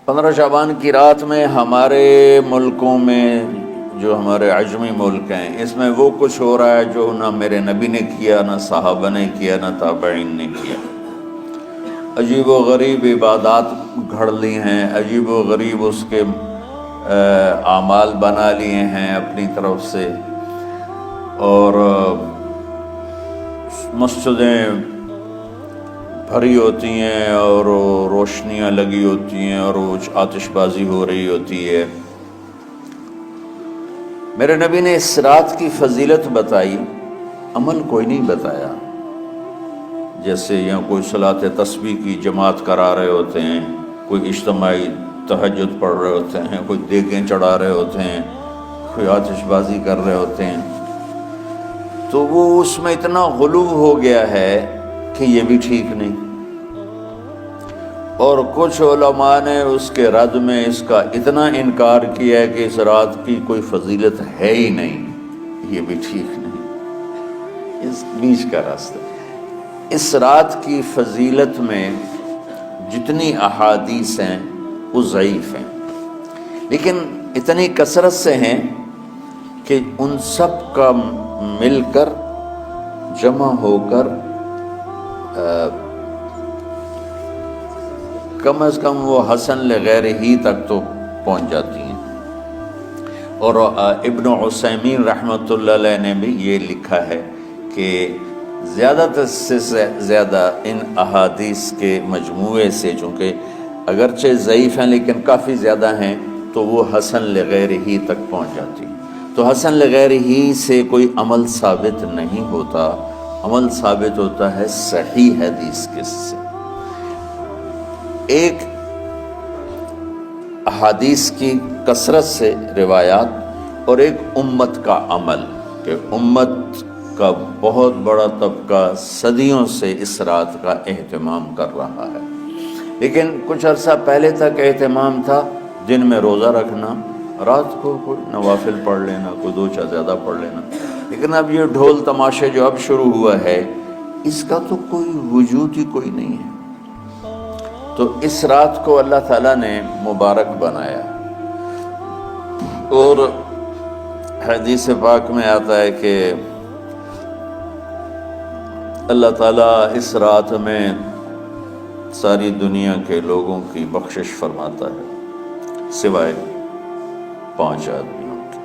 15 شعبان کی رات میں ہمارے ملکوں میں جو ہمارے عجمی ملک ہیں اس میں وہ کچھ ہو رہا ہے جو نہ میرے نبی نے کیا، نہ صحابہ نے کیا، نہ تابعین نے کیا۔ عجیب و غریب عبادات گھڑ لی ہیں، عجیب و غریب اس کے اعمال بنا لیے ہیں اپنی طرف سے، اور مسجدیں بھری ہوتی ہیں اور روشنیاں لگی ہوتی ہیں اور وہ آتش بازی ہو رہی ہوتی ہے۔ میرے نبی نے اس رات کی فضیلت بتائی، عمل کوئی نہیں بتایا۔ جیسے یہاں کوئی صلاۃ تسبیح کی جماعت کرا رہے ہوتے ہیں، کوئی اجتماعی تہجد پڑھ رہے ہوتے ہیں، کوئی دیگیں چڑھا رہے ہوتے ہیں، کوئی آتش بازی کر رہے ہوتے ہیں، تو وہ اس میں اتنا غلو ہو گیا ہے کہ یہ بھی ٹھیک نہیں۔ اور کچھ علماء نے اس کے رد میں اس کا اتنا انکار کیا ہے کہ اس رات کی کوئی فضیلت ہے ہی نہیں، یہ بھی ٹھیک نہیں۔ اس بیچ کا راستہ، اس رات کی فضیلت میں جتنی احادیث ہیں وہ ضعیف ہیں، لیکن اتنی کثرت سے ہیں کہ ان سب کا مل کر جمع ہو کر کم از کم وہ حسن لغیر ہی تک تو پہنچ جاتی ہیں۔ اور ابن عثیمین رحمۃ اللہ علیہ نے بھی یہ لکھا ہے کہ زیادہ سے زیادہ ان احادیث کے مجموعے سے، چونکہ اگرچہ ضعیف ہیں لیکن کافی زیادہ ہیں، تو وہ حسن لغیر ہی تک پہنچ جاتی ہیں۔ تو حسن لغیر ہی سے کوئی عمل ثابت نہیں ہوتا، عمل ثابت ہوتا ہے صحیح حدیث کے سے۔ ایک احادیث کی کثرت سے روایات، اور ایک امت کا عمل، کہ امت کا بہت بڑا طبقہ صدیوں سے اس رات کا اہتمام کر رہا ہے۔ لیکن کچھ عرصہ پہلے تک اہتمام تھا دن میں روزہ رکھنا، رات کو کوئی نوافل پڑھ لینا، کوئی 2 چاہے زیادہ پڑھ لینا، لیکن اب یہ ڈھول تماشے جو اب شروع ہوا ہے اس کا تو کوئی وجود ہی کوئی نہیں ہے۔ تو اس رات کو اللہ تعالیٰ نے مبارک بنایا، اور حدیث پاک میں آتا ہے کہ اللہ تعالیٰ اس رات میں ساری دنیا کے لوگوں کی بخشش فرماتا ہے، سوائے 5 آدمیوں کے۔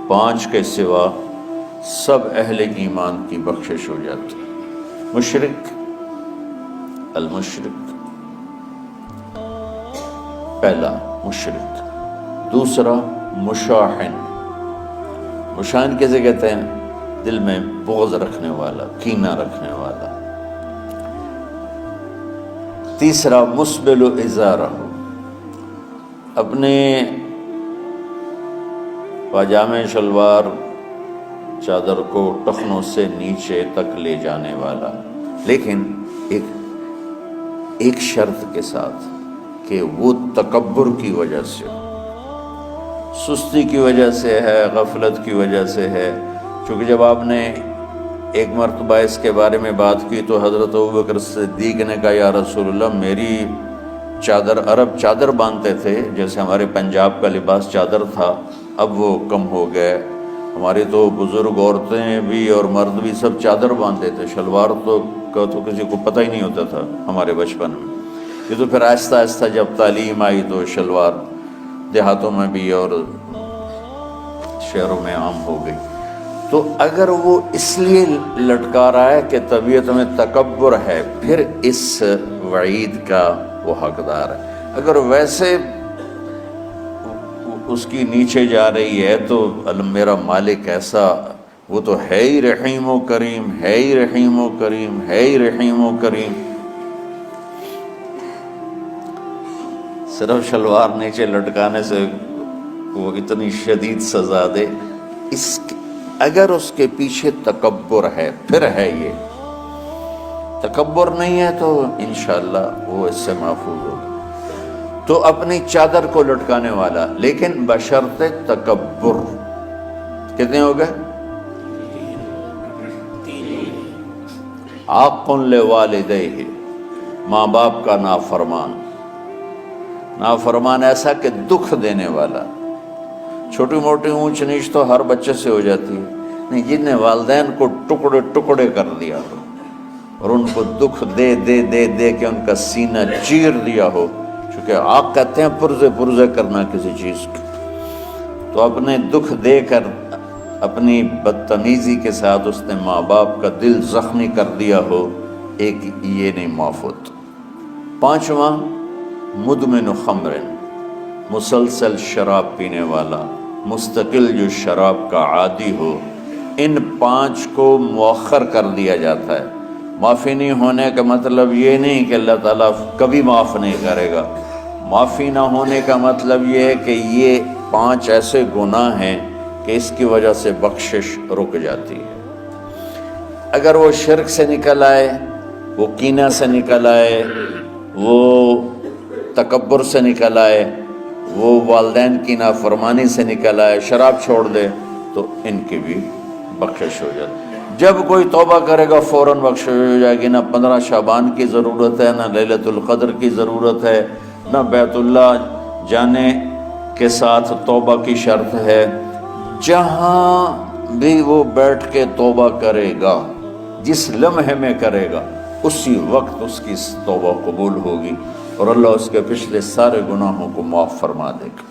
5 کے سوا سب اہل ایمان کی بخشش ہو جاتی ہے۔ مشرک، المشرک، پہلا مشرک، دوسرا مشاحن، مشاحن کیسے کہتے ہیں؟ دل میں بغض رکھنے والا، کینہ رکھنے والا۔ تیسرا مسبل ازارہ، اپنے پاجامے شلوار چادر کو ٹخنوں سے نیچے تک لے جانے والا، لیکن ایک شرط کے ساتھ کہ وہ تکبر کی وجہ سے، سستی کی وجہ سے ہے، غفلت کی وجہ سے ہے۔ چونکہ جب آپ نے ایک مرتبہ اس کے بارے میں بات کی تو حضرت ابوبکر صدیق نے کہا یا رسول اللہ، میری چادر، عرب چادر باندھتے تھے جیسے ہمارے پنجاب کا لباس چادر تھا، اب وہ کم ہو گئے۔ ہماری تو بزرگ عورتیں بھی اور مرد بھی سب چادر باندھتے تھے، شلوار کا تو کسی کو پتہ ہی نہیں ہوتا تھا ہمارے بچپن میں۔ یہ تو پھر آہستہ آہستہ جب تعلیم آئی تو شلوار دیہاتوں میں بھی اور شہروں میں عام ہو گئی۔ تو اگر وہ اس لیے لٹکا رہا ہے کہ طبیعت میں تکبر ہے، پھر اس وعید کا وہ حقدار ہے۔ اگر ویسے اس کی نیچے جا رہی ہے تو میرا مالک ایسا، وہ تو ہے ہی رحیم و کریم، ہے ہی رحیم و کریم، ہے ہی رحیم و کریم، صرف شلوار نیچے لٹکانے سے وہ اتنی شدید سزا دے۔ اگر اس کے پیچھے تکبر ہے، پھر ہے یہ تکبر نہیں ہے تو انشاءاللہ وہ اس سے محفوظ ہوگا۔ تو اپنی چادر کو لٹکانے والا، لیکن بشرط تکبر۔ کتنے ہو گئے؟ عاق لوالدیہ، ماں باپ کا نافرمان، نافرمان ایسا کہ دکھ دینے والا. چھوٹی موٹی اونچ نیچ تو ہر بچے سے ہو جاتی ہے، نہیں، جن نے والدین کو ٹکڑے ٹکڑے کر دیا ہو اور ان کو دکھ دے دے دے دے کے ان کا سینہ چیر دیا ہو، چونکہ آپ کہتے ہیں پرزے پرزے کرنا کسی چیز کی، تو اپنے دکھ دے کر اپنی بدتمیزی کے ساتھ اس نے ماں باپ کا دل زخمی کر دیا ہو، ایک یہ نہیں معاف ہوتا. 5واں مدمن خمر، مسلسل شراب پینے والا، مستقل جو شراب کا عادی ہو. ان 5 کو مؤخر کر دیا جاتا ہے. معافی نہیں ہونے کا مطلب یہ نہیں کہ اللہ تعالیٰ کبھی معاف نہیں کرے گا. معافی نہ ہونے کا مطلب یہ ہے کہ یہ 5 ایسے گناہ ہیں کہ اس کی وجہ سے بخشش رک جاتی ہے. اگر وہ شرک سے نکل آئے، وہ کینہ سے نکل آئے، وہ تکبر سے نکل آئے، وہ والدین کی نافرمانی سے نکل آئے، شراب چھوڑ دے، تو ان کی بھی بخشش ہو جاتی. جب کوئی توبہ کرے گا فوراً بخشش ہو جائے گی. نہ 15 شعبان کی ضرورت ہے، نہ لیلۃ القدر کی ضرورت ہے، نہ بیت اللہ جانے کے ساتھ توبہ کی شرط ہے. جہاں بھی وہ بیٹھ کے توبہ کرے گا، جس لمحے میں کرے گا، اسی وقت اس کی توبہ قبول ہوگی اور اللہ اس کے پچھلے سارے گناہوں کو معاف فرما دے گا.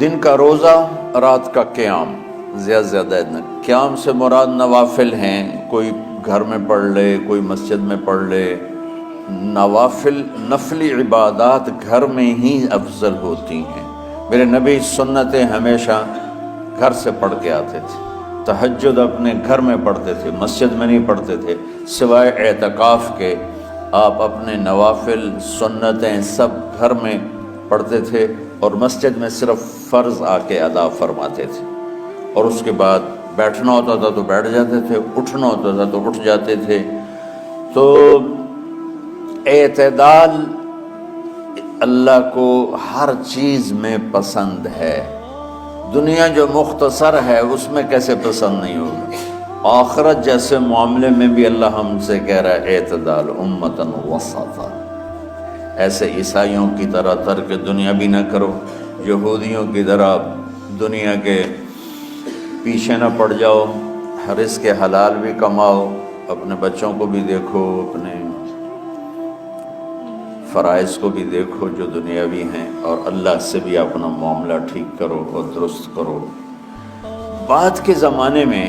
دن کا روزہ، رات کا قیام، زیادہ زیادہ قیام سے مراد نوافل ہیں. کوئی گھر میں پڑھ لے، کوئی مسجد میں پڑھ لے. نوافل، نفلی عبادات گھر میں ہی افضل ہوتی ہیں. میرے نبی سنتیں ہمیشہ گھر سے پڑھ کے آتے تھے. تہجد اپنے گھر میں پڑھتے تھے، مسجد میں نہیں پڑھتے تھے. سوائے اعتکاف کے آپ اپنے نوافل، سنتیں سب گھر میں پڑھتے تھے اور مسجد میں صرف فرض آ کے ادا فرماتے تھے. اور اس کے بعد بیٹھنا ہوتا تھا تو بیٹھ جاتے تھے، اٹھنا ہوتا تھا تو اٹھ جاتے تھے. تو اعتدال اللہ کو ہر چیز میں پسند ہے. دنیا جو مختصر ہے اس میں کیسے پسند نہیں ہوگا؟ آخرت جیسے معاملے میں بھی اللہ ہم سے کہہ رہا ہے اعتدال، امتن وسطا. ایسے عیسائیوں کی طرح ترک دنیا بھی نہ کرو، یہودیوں کی طرح دنیا کے پیچھے نہ پڑ جاؤ. رزق حلال بھی کماؤ، اپنے بچوں کو بھی دیکھو، اپنے فرائض کو بھی دیکھو جو دنیاوی ہیں، اور اللہ سے بھی اپنا معاملہ ٹھیک کرو اور درست کرو. بعد کے زمانے میں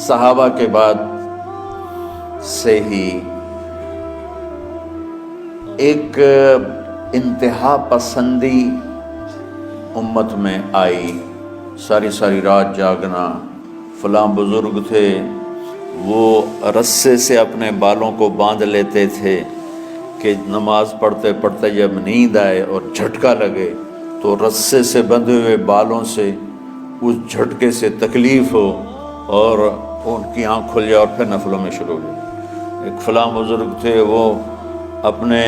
صحابہ کے بعد سے ہی ایک انتہا پسندی امت میں آئی. ساری ساری رات جاگنا. فلاں بزرگ تھے، وہ رسے سے اپنے بالوں کو باندھ لیتے تھے کہ نماز پڑھتے پڑھتے جب نیند آئے اور جھٹکا لگے تو رسے سے بندھے ہوئے بالوں سے اس جھٹکے سے تکلیف ہو اور ان کی آنکھ کھل جائے اور پھر نفلوں میں شروع ہو جائے. ایک فلاں بزرگ تھے، وہ اپنے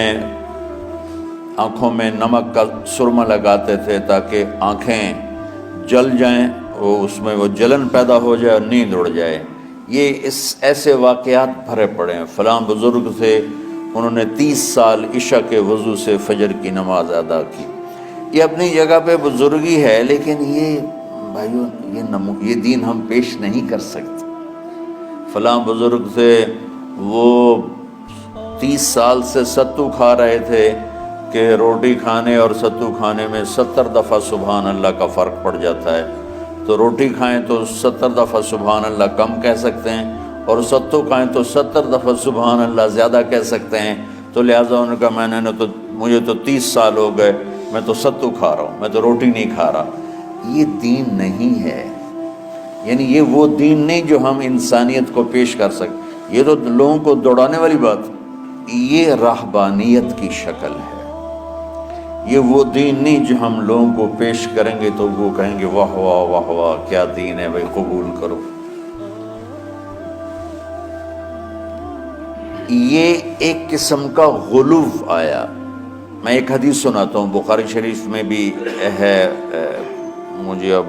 آنکھوں میں نمک کا سرما لگاتے تھے تاکہ آنکھیں جل جائیں، وہ اس میں وہ جلن پیدا ہو جائے اور نیند اڑ جائے. یہ ایسے واقعات بھرے پڑے ہیں. فلاں بزرگ تھے، انہوں نے 30 سال عشاء کے وضو سے فجر کی نماز ادا کی. یہ اپنی جگہ پہ بزرگی ہے، لیکن یہ بھائیو یہ دین ہم پیش نہیں کر سکتے. فلاں بزرگ تھے، وہ 30 سال سے ستو کھا رہے تھے کہ روٹی کھانے اور ستو کھانے میں 70 دفعہ سبحان اللہ کا فرق پڑ جاتا ہے. تو روٹی کھائیں تو 70 دفعہ سبحان اللہ کم کہہ سکتے ہیں، اور ستو کھائیں تو 70 دفعہ سبحان اللہ زیادہ کہہ سکتے ہیں. تو لہٰذا ان کا مجھے تو 30 سال ہو گئے، میں تو ستو کھا رہا ہوں، میں تو روٹی نہیں کھا رہا. یہ دین نہیں ہے. یعنی یہ وہ دین نہیں جو ہم انسانیت کو پیش کر سکتے. یہ تو لوگوں کو دوڑانے والی بات. یہ راہبانیت کی شکل ہے. یہ وہ دین نہیں جو ہم لوگوں کو پیش کریں گے تو وہ کہیں گے واہ واہ واہ واہ کیا دین ہے بھائی، قبول کرو. یہ ایک قسم کا غلو آیا. میں ایک حدیث سناتا ہوں، بخاری شریف میں بھی ہے، مجھے اب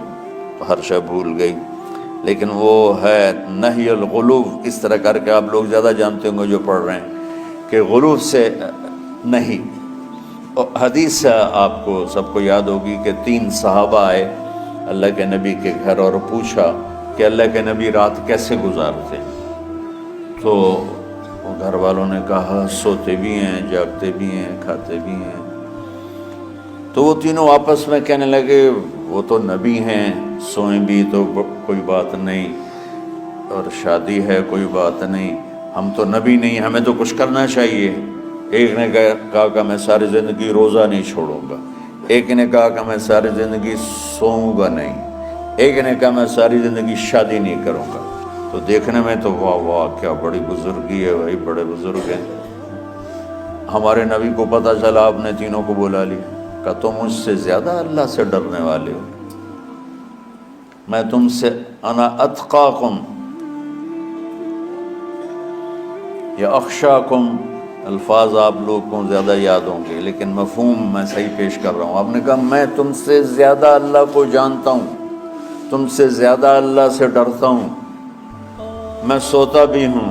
ہر شے بھول گئی. لیکن وہ ہے نہی الغلو، اس طرح کر کے آپ لوگ زیادہ جانتے ہوں گے جو پڑھ رہے ہیں کہ غلو سے نہیں۔ حدیث آپ کو سب کو یاد ہوگی کہ 3 صحابہ آئے اللہ کے نبی کے گھر اور پوچھا کہ اللہ کے نبی رات کیسے گزارتے ہیں؟ تو گھر والوں نے کہا سوتے بھی ہیں، جاگتے بھی ہیں، کھاتے بھی ہیں۔ تو وہ تینوں آپس میں کہنے لگے وہ تو نبی ہیں، سوئیں بھی تو کوئی بات نہیں، اور شادی ہے کوئی بات نہیں، ہم تو نبی نہیں، ہمیں تو کچھ کرنا چاہیے۔ ایک نے کہا کہ میں ساری زندگی روزہ نہیں چھوڑوں گا، ایک نے کہا کہ میں ساری زندگی سوؤں گا نہیں، ایک نے کہا میں ساری زندگی شادی نہیں کروں گا۔ تو دیکھنے میں تو واہ واہ کیا بڑی بزرگی ہے بھائی، بڑے بزرگ ہیں۔ ہمارے نبی کو پتہ چلا، آپ نے تینوں کو بلا لیا، کہ تم مجھ سے زیادہ اللہ سے ڈرنے والے ہو، میں تم سے انا اتقاکم یا اخشاکم، الفاظ آپ لوگ کو زیادہ یاد ہوں گے لیکن مفہوم میں صحیح پیش کر رہا ہوں۔ آپ نے کہا میں تم سے زیادہ اللہ کو جانتا ہوں، تم سے زیادہ اللہ سے ڈرتا ہوں، میں سوتا بھی ہوں،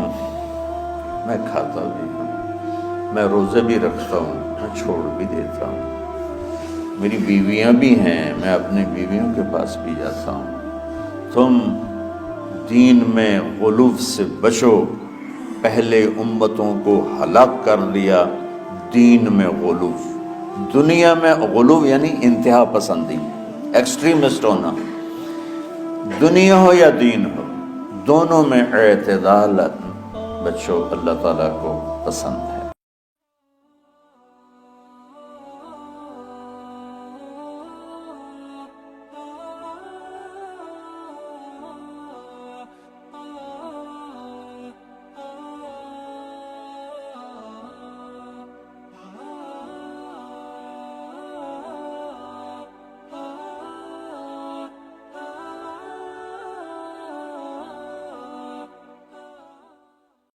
میں کھاتا بھی ہوں، میں روزے بھی رکھتا ہوں، میں چھوڑ بھی دیتا ہوں، میری بیویاں بھی ہیں، میں اپنی بیویوں کے پاس بھی جاتا ہوں۔ تم دین میں غلو سے بچو، پہلے امتوں کو ہلاک کر دیا دین میں غلو۔ دنیا میں غلو یعنی انتہا پسندی، ایکسٹریمسٹ ہونا، دنیا ہو یا دین ہو، دونوں میں اعتدال بچو، اللہ تعالیٰ کو پسند ہے۔